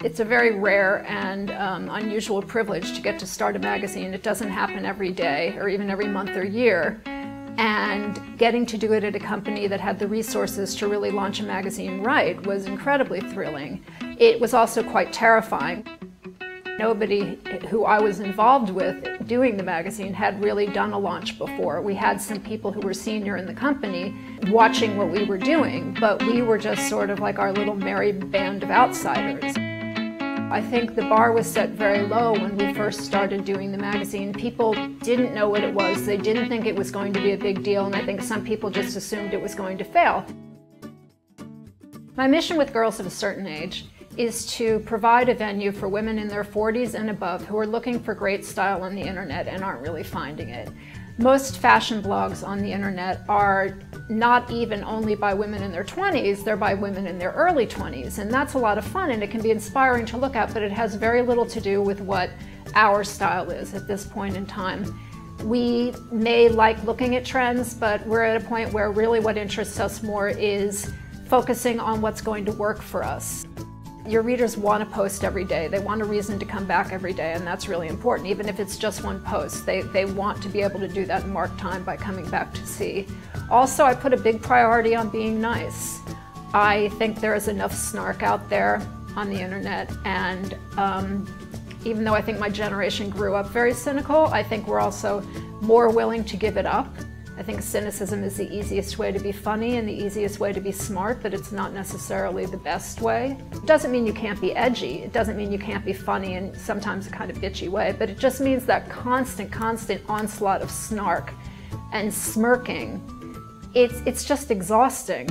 It's a very rare and unusual privilege to get to start a magazine. It doesn't happen every day or even every month or year. And getting to do it at a company that had the resources to really launch a magazine right was incredibly thrilling. It was also quite terrifying. Nobody who I was involved with doing the magazine had really done a launch before. We had some people who were senior in the company watching what we were doing, but we were just sort of like our little merry band of outsiders. I think the bar was set very low when we first started doing the magazine. People didn't know what it was. They didn't think it was going to be a big deal, and I think some people just assumed it was going to fail. My mission with Girls of a Certain Age is to provide a venue for women in their 40s and above who are looking for great style on the internet and aren't really finding it. Most fashion blogs on the internet are not even only by women in their 20s, they're by women in their early 20s. And that's a lot of fun and it can be inspiring to look at, but it has very little to do with what our style is at this point in time. We may like looking at trends, but we're at a point where really what interests us more is focusing on what's going to work for us. Your readers want to post every day. They want a reason to come back every day, and that's really important. Even if it's just one post, they want to be able to do that and mark time by coming back to see. Also, I put a big priority on being nice. I think there is enough snark out there on the internet, and even though I think my generation grew up very cynical, I think we're also more willing to give it up. I think cynicism is the easiest way to be funny and the easiest way to be smart, but it's not necessarily the best way. It doesn't mean you can't be edgy. It doesn't mean you can't be funny in sometimes a kind of bitchy way, but it just means that constant onslaught of snark and smirking, it's just exhausting.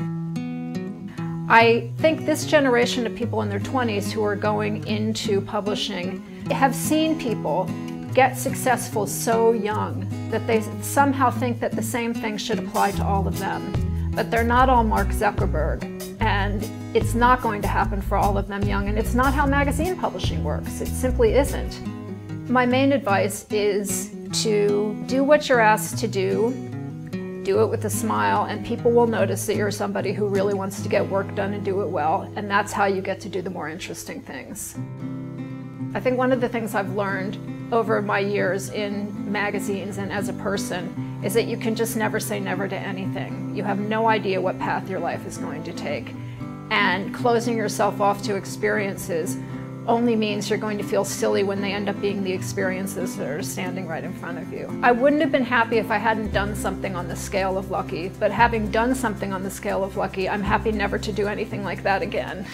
I think this generation of people in their 20s who are going into publishing have seen people get successful so young that they somehow think that the same thing should apply to all of them. But they're not all Mark Zuckerberg, and it's not going to happen for all of them young, and it's not how magazine publishing works. It simply isn't. My main advice is to do what you're asked to do it with a smile, and people will notice that you're somebody who really wants to get work done and do it well, and that's how you get to do the more interesting things. I think one of the things I've learned over my years in magazines and as a person is that you can just never say never to anything. You have no idea what path your life is going to take. And closing yourself off to experiences only means you're going to feel silly when they end up being the experiences that are standing right in front of you. I wouldn't have been happy if I hadn't done something on the scale of lucky, but having done something on the scale of lucky, I'm happy never to do anything like that again.